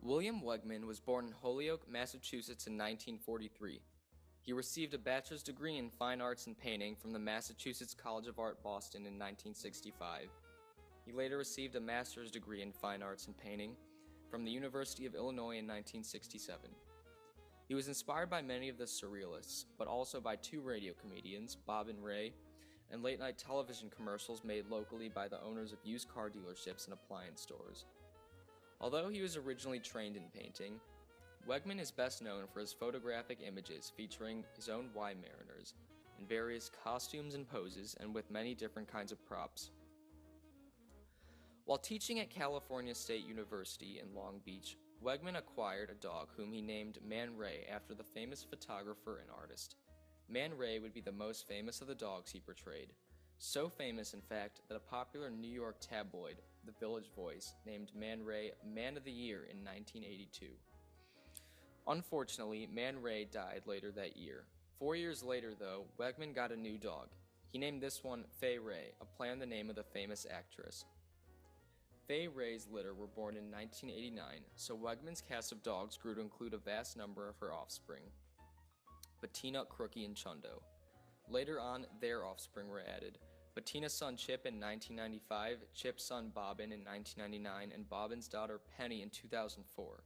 William Wegman was born in Holyoke, Massachusetts in 1943. He received a bachelor's degree in fine arts and painting from the Massachusetts College of Art, Boston in 1965. He later received a master's degree in fine arts and painting from the University of Illinois in 1967. He was inspired by many of the surrealists, but also by two radio comedians, Bob and Ray, and late-night television commercials made locally by the owners of used car dealerships and appliance stores. Although he was originally trained in painting, Wegman is best known for his photographic images featuring his own Weimaraners in various costumes and poses and with many different kinds of props. While teaching at California State University in Long Beach, Wegman acquired a dog whom he named Man Ray after the famous photographer and artist. Man Ray would be the most famous of the dogs he portrayed. So famous, in fact, that a popular New York tabloid, The Village Voice, named Man Ray Man of the Year in 1982. Unfortunately, Man Ray died later that year. 4 years later, though, Wegman got a new dog. He named this one Fay Ray, a play on the name of the famous actress. Fay Ray's litter were born in 1989, so Wegman's cast of dogs grew to include a vast number of her offspring: Bettina, Crookie, and Chundo. Later on, their offspring were added: Bettina's son Chip in 1995, Chip's son Bobbin in 1999, and Bobbin's daughter Penny in 2004.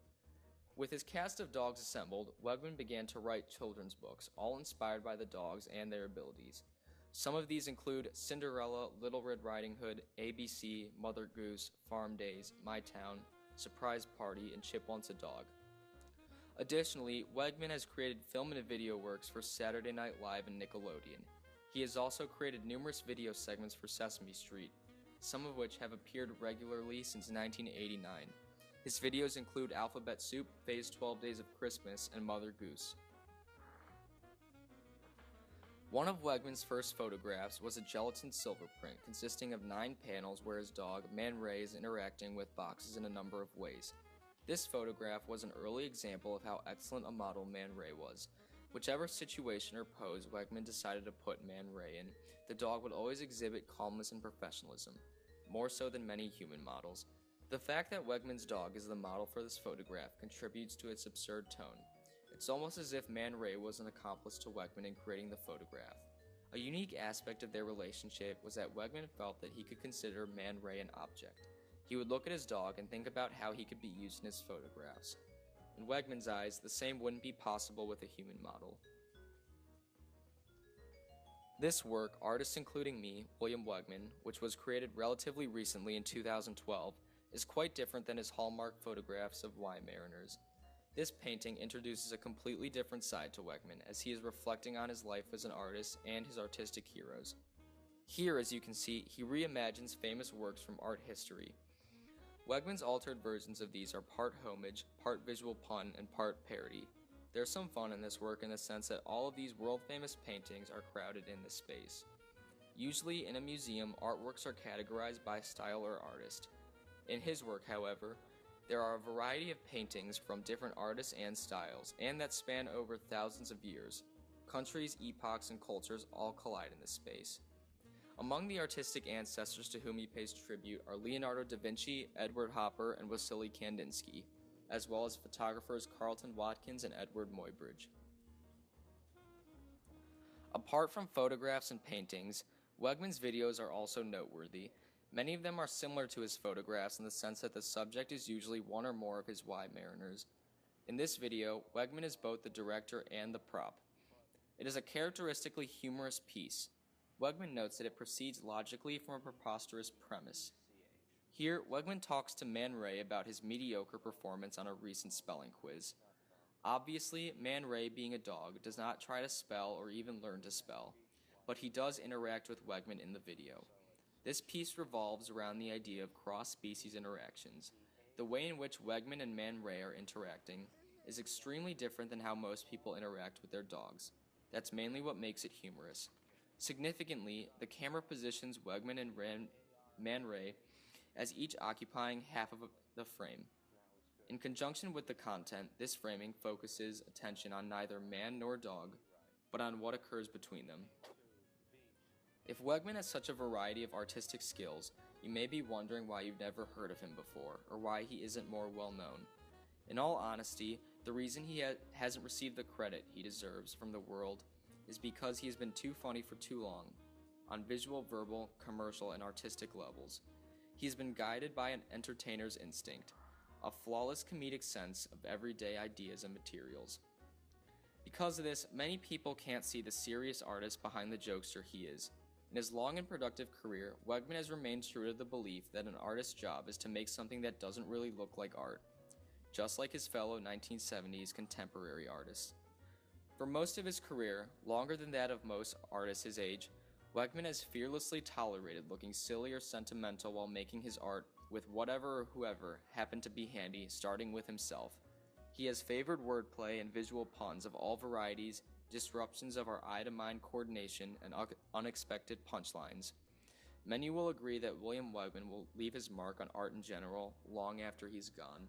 With his cast of dogs assembled, Wegman began to write children's books, all inspired by the dogs and their abilities. Some of these include Cinderella, Little Red Riding Hood, ABC, Mother Goose, Farm Days, My Town, Surprise Party, and Chip Wants a Dog. Additionally, Wegman has created film and video works for Saturday Night Live and Nickelodeon. He has also created numerous video segments for Sesame Street, some of which have appeared regularly since 1989. His videos include Alphabet Soup, Fay's 12 Days of Christmas, and Mother Goose. One of Wegman's first photographs was a gelatin silver print consisting of 9 panels where his dog, Man Ray, is interacting with boxes in a number of ways. This photograph was an early example of how excellent a model Man Ray was. Whichever situation or pose Wegman decided to put Man Ray in, the dog would always exhibit calmness and professionalism, more so than many human models. The fact that Wegman's dog is the model for this photograph contributes to its absurd tone. It's almost as if Man Ray was an accomplice to Wegman in creating the photograph. A unique aspect of their relationship was that Wegman felt that he could consider Man Ray an object. He would look at his dog and think about how he could be used in his photographs. In Wegman's eyes, the same wouldn't be possible with a human model. This work, Artists Including Me, William Wegman, which was created relatively recently in 2012, is quite different than his hallmark photographs of Weimaraners. This painting introduces a completely different side to Wegman, as he is reflecting on his life as an artist and his artistic heroes. Here, as you can see, he reimagines famous works from art history. Wegman's altered versions of these are part homage, part visual pun, and part parody. There's some fun in this work in the sense that all of these world-famous paintings are crowded in this space. Usually in a museum, artworks are categorized by style or artist. In his work, however, there are a variety of paintings from different artists and styles, and that span over thousands of years. Countries, epochs, and cultures all collide in this space. Among the artistic ancestors to whom he pays tribute are Leonardo da Vinci, Edward Hopper, and Wassily Kandinsky, as well as photographers Carlton Watkins and Edward Muybridge. Apart from photographs and paintings, Wegman's videos are also noteworthy. Many of them are similar to his photographs in the sense that the subject is usually one or more of his Weimaraners. In this video, Wegman is both the director and the prop. It is a characteristically humorous piece. Wegman notes that it proceeds logically from a preposterous premise. Here, Wegman talks to Man Ray about his mediocre performance on a recent spelling quiz. Obviously, Man Ray, being a dog, does not try to spell or even learn to spell, but he does interact with Wegman in the video. This piece revolves around the idea of cross-species interactions. The way in which Wegman and Man Ray are interacting is extremely different than how most people interact with their dogs. That's mainly what makes it humorous. Significantly, the camera positions Wegman and Man Ray as each occupying half of the frame. In conjunction with the content, this framing focuses attention on neither man nor dog, but on what occurs between them. If Wegman has such a variety of artistic skills, you may be wondering why you've never heard of him before, or why he isn't more well known. In all honesty, the reason he hasn't received the credit he deserves from the world is because he has been too funny for too long, on visual, verbal, commercial, and artistic levels. He has been guided by an entertainer's instinct, a flawless comedic sense of everyday ideas and materials. Because of this, many people can't see the serious artist behind the jokester he is. In his long and productive career, Wegman has remained true to the belief that an artist's job is to make something that doesn't really look like art, just like his fellow 1970s contemporary artists. For most of his career, longer than that of most artists his age, Wegman has fearlessly tolerated looking silly or sentimental while making his art with whatever or whoever happened to be handy, starting with himself. He has favored wordplay and visual puns of all varieties, disruptions of our eye-to-mind coordination, and unexpected punchlines. Many will agree that William Wegman will leave his mark on art in general long after he's gone.